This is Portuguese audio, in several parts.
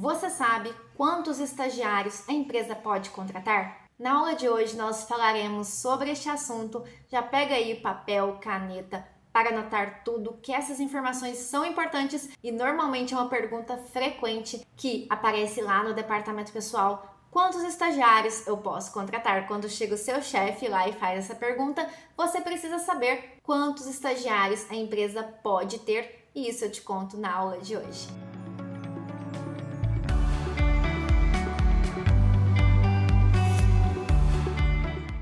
Você sabe quantos estagiários a empresa pode contratar? Na aula de hoje nós falaremos sobre este assunto. Já pega aí papel, caneta para anotar tudo, que essas informações são importantes e normalmente é uma pergunta frequente que aparece lá no departamento pessoal. Quantos estagiários eu posso contratar? Quando chega o seu chefe lá e faz essa pergunta, você precisa saber quantos estagiários a empresa pode ter, e isso eu te conto na aula de hoje.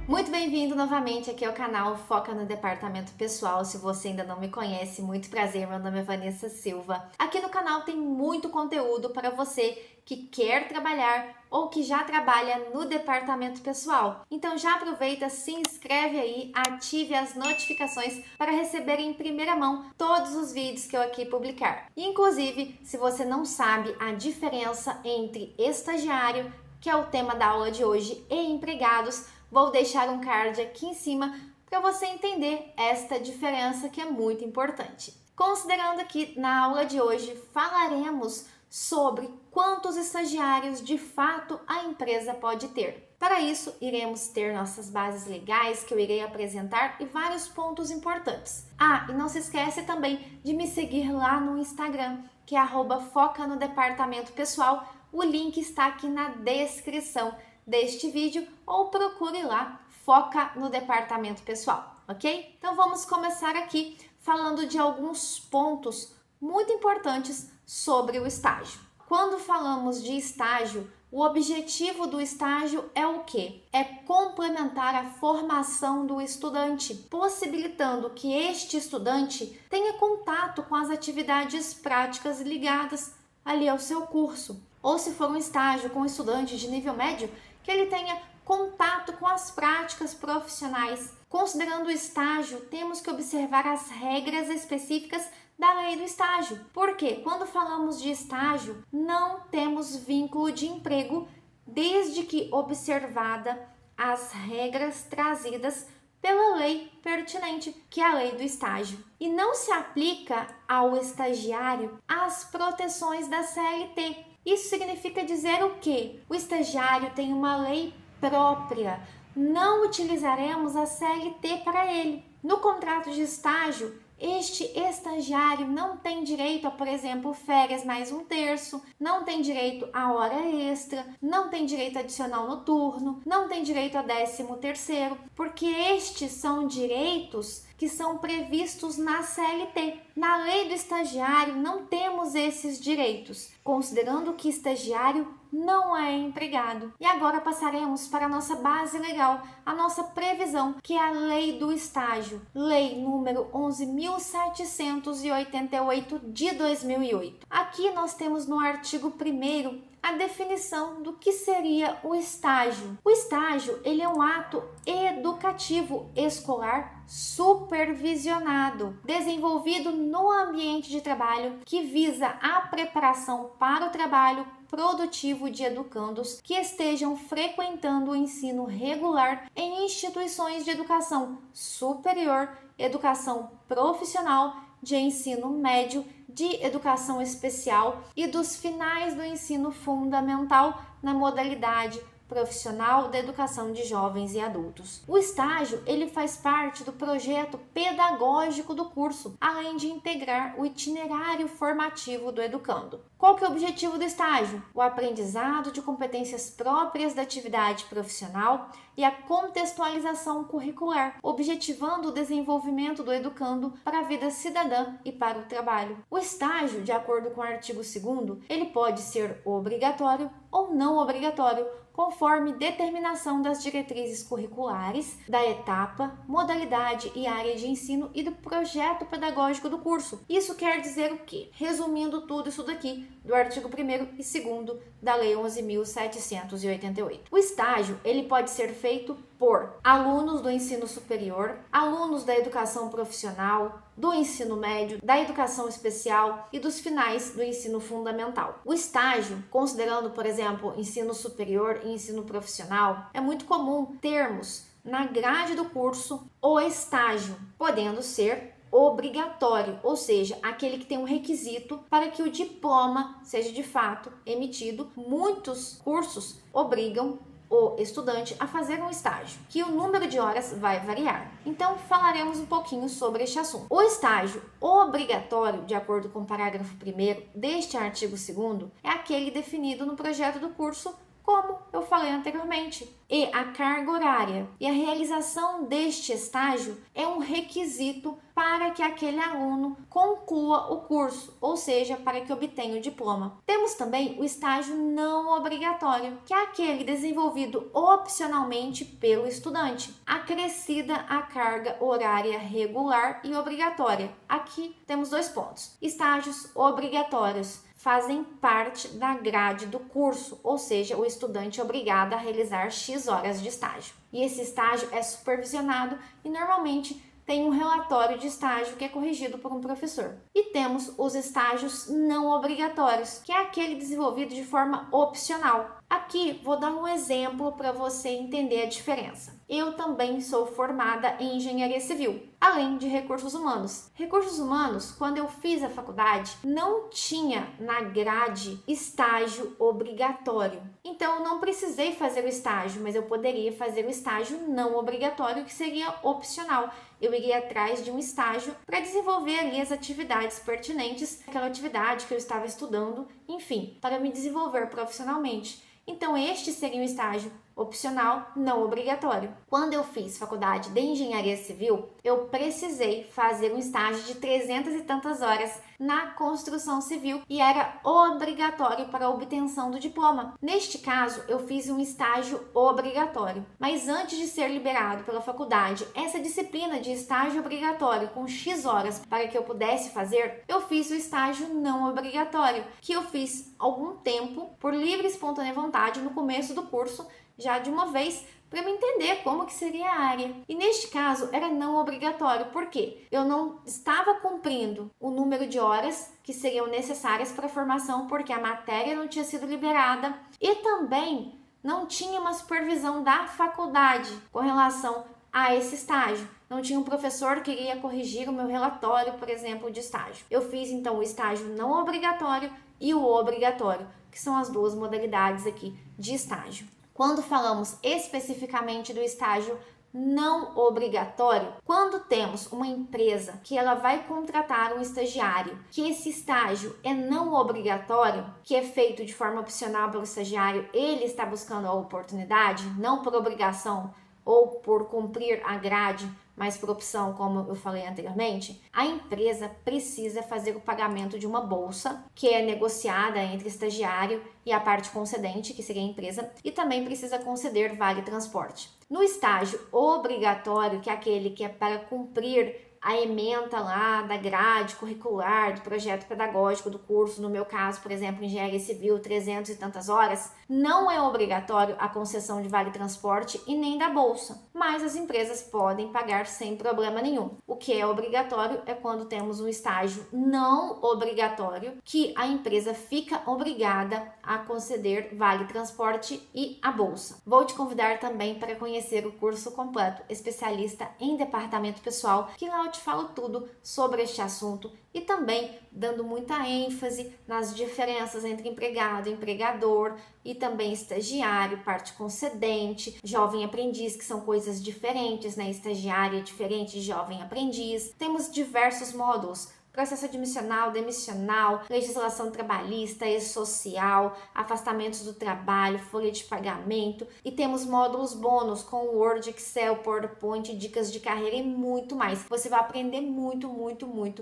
Muito bem-vindo novamente aqui ao canal Foca no Departamento Pessoal. Se você ainda não me conhece, muito prazer, meu nome é Vanessa Silva. Aqui no canal tem muito conteúdo para você que quer trabalhar ou que já trabalha no departamento pessoal. Então já aproveita, se inscreve aí, ative as notificações para receber em primeira mão todos os vídeos que eu aqui publicar. Inclusive, se você não sabe a diferença entre estagiário, que é o tema da aula de hoje, e empregados, vou deixar um card aqui em cima para você entender esta diferença que é muito importante. Considerando que na aula de hoje falaremos sobre quantos estagiários de fato a empresa pode ter. Para isso, iremos ter nossas bases legais que eu irei apresentar e vários pontos importantes. E não se esquece também de me seguir lá no Instagram, que é @foca no departamento pessoal. O link está aqui na descrição deste vídeo ou procure lá, Foca no Departamento Pessoal, ok? Então vamos começar aqui falando de alguns pontos muito importantes sobre o estágio. Quando falamos de estágio, o objetivo do estágio é o quê? É complementar a formação do estudante, possibilitando que este estudante tenha contato com as atividades práticas ligadas ali ao seu curso. Ou se for um estágio com um estudante de nível médio, que ele tenha contato com as práticas profissionais. Considerando o estágio, temos que observar as regras específicas da lei do estágio. Porque quando falamos de estágio, não temos vínculo de emprego desde que observada as regras trazidas pela lei pertinente, que é a lei do estágio. E não se aplica ao estagiário as proteções da CLT. Isso significa dizer o quê? O estagiário tem uma lei própria. Não utilizaremos a CLT para ele. No contrato de estágio, este estagiário não tem direito a, por exemplo, férias mais um terço, não tem direito a hora extra, não tem direito adicional noturno, não tem direito a 13º, porque estes são direitos que são previstos na CLT. Na lei do estagiário não temos esses direitos, considerando que estagiário não é empregado. E agora passaremos para a nossa base legal, a nossa previsão, que é a lei do estágio, lei número 11.788 de 2008. Aqui nós temos no artigo 1º a definição do que seria o estágio. O estágio, ele é um ato educativo escolar supervisionado, desenvolvido no ambiente de trabalho que visa a preparação para o trabalho produtivo de educandos que estejam frequentando o ensino regular em instituições de educação superior, educação profissional, de ensino médio, de educação especial e dos finais do ensino fundamental na modalidade profissional da educação de jovens e adultos. O estágio, ele faz parte do projeto pedagógico do curso, além de integrar o itinerário formativo do educando. Qual que é o objetivo do estágio? O aprendizado de competências próprias da atividade profissional e a contextualização curricular, objetivando o desenvolvimento do educando para a vida cidadã e para o trabalho. O estágio, de acordo com o artigo 2º, ele pode ser obrigatório ou não obrigatório, conforme determinação das diretrizes curriculares, da etapa, modalidade e área de ensino e do projeto pedagógico do curso. Isso quer dizer o quê? Resumindo tudo isso daqui, do artigo 1º e 2º da Lei 11.788. O estágio, ele pode ser feito por alunos do ensino superior, alunos da educação profissional, do ensino médio, da educação especial e dos finais do ensino fundamental. O estágio, considerando, por exemplo, ensino superior e ensino profissional, é muito comum termos na grade do curso o estágio, podendo ser obrigatório, ou seja, aquele que tem um requisito para que o diploma seja de fato emitido. Muitos cursos obrigam o estudante a fazer um estágio, que o número de horas vai variar. Então, falaremos um pouquinho sobre este assunto. O estágio obrigatório, de acordo com o parágrafo 1º deste artigo 2º, é aquele definido no projeto do curso, como eu falei anteriormente, e a carga horária e a realização deste estágio é um requisito para que aquele aluno conclua o curso, ou seja, para que obtenha o diploma. Temos também o estágio não obrigatório, que é aquele desenvolvido opcionalmente pelo estudante, acrescida a carga horária regular e obrigatória. Aqui temos 2 pontos. Estágios obrigatórios fazem parte da grade do curso, ou seja, o estudante é obrigado a realizar X horas de estágio. E esse estágio é supervisionado e normalmente tem um relatório de estágio que é corrigido por um professor. E temos os estágios não obrigatórios, que é aquele desenvolvido de forma opcional. Aqui vou dar um exemplo para você entender a diferença. Eu também sou formada em engenharia civil, além de recursos humanos. Recursos humanos, quando eu fiz a faculdade, não tinha na grade estágio obrigatório. Então, eu não precisei fazer o estágio, mas eu poderia fazer o estágio não obrigatório, que seria opcional. Eu iria atrás de um estágio para desenvolver ali as atividades pertinentes àquela atividade que eu estava estudando, enfim, para me desenvolver profissionalmente. Então, este seria um estágio opcional, não obrigatório. Quando eu fiz faculdade de engenharia civil, eu precisei fazer um estágio de 300 e tantas horas na construção civil e era obrigatório para a obtenção do diploma. Neste caso, eu fiz um estágio obrigatório, mas antes de ser liberado pela faculdade essa disciplina de estágio obrigatório com X horas para que eu pudesse fazer, eu fiz o estágio não obrigatório, que eu fiz algum tempo por livre e espontânea vontade no começo do curso, já de uma vez, para me entender como que seria a área. E neste caso era não obrigatório, porque eu não estava cumprindo o número de horas que seriam necessárias para a formação, porque a matéria não tinha sido liberada e também não tinha uma supervisão da faculdade com relação a esse estágio. Não tinha um professor que iria corrigir o meu relatório, por exemplo, de estágio. Eu fiz então o estágio não obrigatório e o obrigatório, que são as 2 modalidades aqui de estágio. Quando falamos especificamente do estágio não obrigatório, quando temos uma empresa que ela vai contratar um estagiário, que esse estágio é não obrigatório, que é feito de forma opcional pelo estagiário, ele está buscando a oportunidade, não por obrigação ou por cumprir a grade, mas por opção, como eu falei anteriormente, a empresa precisa fazer o pagamento de uma bolsa, que é negociada entre o estagiário e a parte concedente, que seria a empresa, e também precisa conceder vale transporte. No estágio obrigatório, que é aquele que é para cumprir a ementa lá da grade curricular, do projeto pedagógico do curso, no meu caso, por exemplo, engenharia civil, 300 e tantas horas, não é obrigatório a concessão de vale transporte e nem da bolsa, mas as empresas podem pagar sem problema nenhum. O que é obrigatório é quando temos um estágio não obrigatório, que a empresa fica obrigada a conceder vale transporte e a bolsa. Vou te convidar também para conhecer o curso completo especialista em departamento pessoal, que lá eu te falo tudo sobre este assunto e também dando muita ênfase nas diferenças entre empregado, empregador e também estagiário, parte concedente, jovem aprendiz, que são coisas diferentes, né? Estagiário é diferente de jovem aprendiz. Temos diversos módulos: processo admissional, demissional, legislação trabalhista e social, afastamentos do trabalho, folha de pagamento, e temos módulos bônus com Word, Excel, PowerPoint, dicas de carreira e muito mais. Você vai aprender muito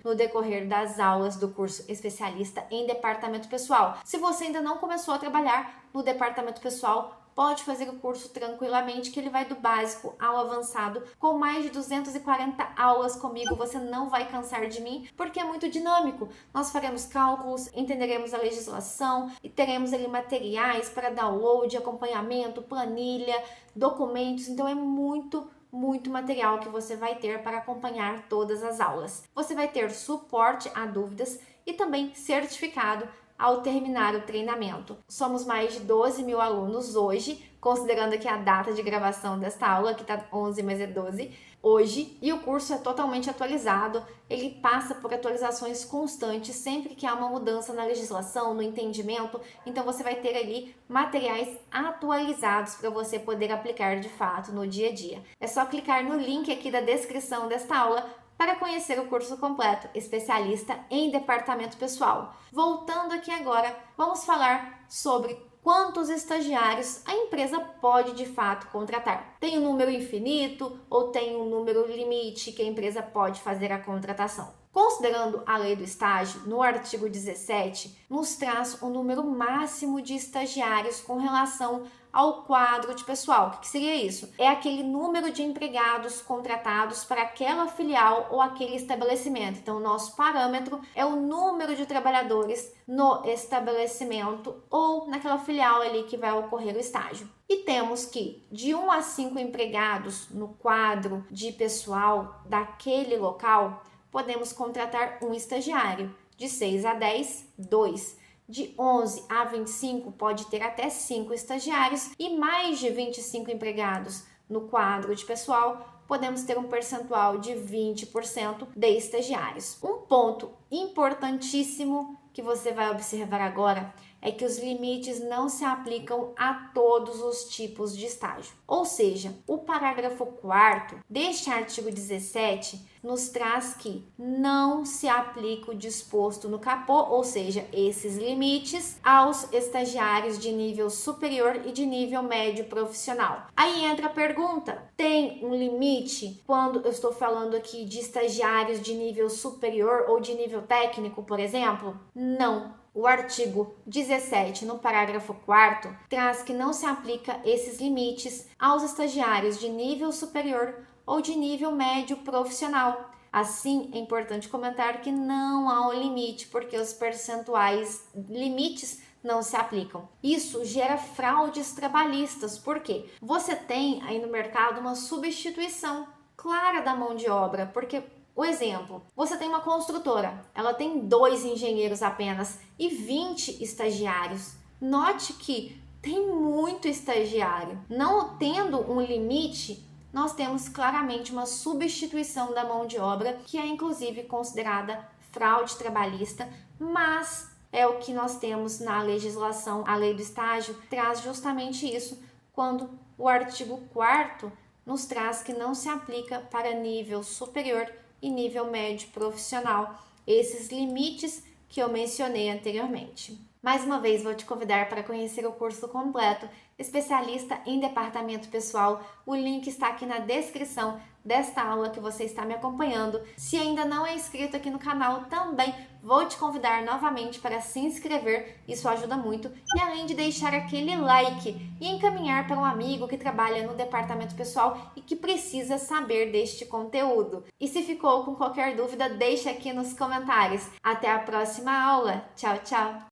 no decorrer das aulas do curso especialista em departamento pessoal. Se você ainda não começou a trabalhar no departamento pessoal, pode fazer o curso tranquilamente, que ele vai do básico ao avançado, com mais de 240 aulas comigo. Você não vai cansar de mim, porque é muito dinâmico. Nós faremos cálculos, entenderemos a legislação e teremos ali materiais para download, acompanhamento, planilha, documentos. Então é muito material que você vai ter para acompanhar todas as aulas. Você vai ter suporte a dúvidas e também certificado ao terminar o treinamento. Somos mais de 12 mil alunos hoje, considerando que a data de gravação desta aula, que está 11, mas é 12, hoje, e o curso é totalmente atualizado, ele passa por atualizações constantes sempre que há uma mudança na legislação, no entendimento, então você vai ter ali materiais atualizados para você poder aplicar de fato no dia a dia. É só clicar no link aqui da descrição desta aula para conhecer o curso completo, especialista em departamento pessoal. Voltando aqui agora, vamos falar sobre quantos estagiários a empresa pode de fato contratar. Tem um número infinito ou tem um número limite que a empresa pode fazer a contratação? Considerando a lei do estágio, no artigo 17, nos traz o número máximo de estagiários com relação ao quadro de pessoal. O que seria isso? É aquele número de empregados contratados para aquela filial ou aquele estabelecimento. Então, o nosso parâmetro é o número de trabalhadores no estabelecimento ou naquela filial ali que vai ocorrer o estágio. E temos que de 1 a 5 empregados no quadro de pessoal daquele local, podemos contratar um estagiário. De 6 a 10, 2. De 11 a 25, pode ter até 5 estagiários. E mais de 25 empregados no quadro de pessoal, podemos ter um percentual de 20% de estagiários. Um ponto importantíssimo que você vai observar agora é que os limites não se aplicam a todos os tipos de estágio. Ou seja, o parágrafo 4º deste artigo 17 nos traz que não se aplica o disposto no capô, ou seja, esses limites, aos estagiários de nível superior e de nível médio profissional. Aí entra a pergunta: tem um limite quando eu estou falando aqui de estagiários de nível superior ou de nível técnico, por exemplo? Não. O artigo 17, no parágrafo 4º, traz que não se aplica esses limites aos estagiários de nível superior ou de nível médio profissional. Assim, é importante comentar que não há um limite, porque os percentuais limites não se aplicam. Isso gera fraudes trabalhistas, porque você tem aí no mercado uma substituição clara da mão de obra, porque o exemplo, você tem uma construtora, ela tem 2 engenheiros apenas e 20 estagiários. Note que tem muito estagiário. Não tendo um limite, nós temos claramente uma substituição da mão de obra, que é inclusive considerada fraude trabalhista, mas é o que nós temos na legislação. A lei do estágio traz justamente isso, quando o artigo 4º nos traz que não se aplica para nível superior e nível médio profissional, esses limites que eu mencionei anteriormente. Mais uma vez, vou te convidar para conhecer o curso completo, especialista em departamento pessoal. O link está aqui na descrição desta aula que você está me acompanhando. Se ainda não é inscrito aqui no canal, também vou te convidar novamente para se inscrever, isso ajuda muito. E além de deixar aquele like e encaminhar para um amigo que trabalha no departamento pessoal e que precisa saber deste conteúdo. E se ficou com qualquer dúvida, deixa aqui nos comentários. Até a próxima aula. Tchau, tchau!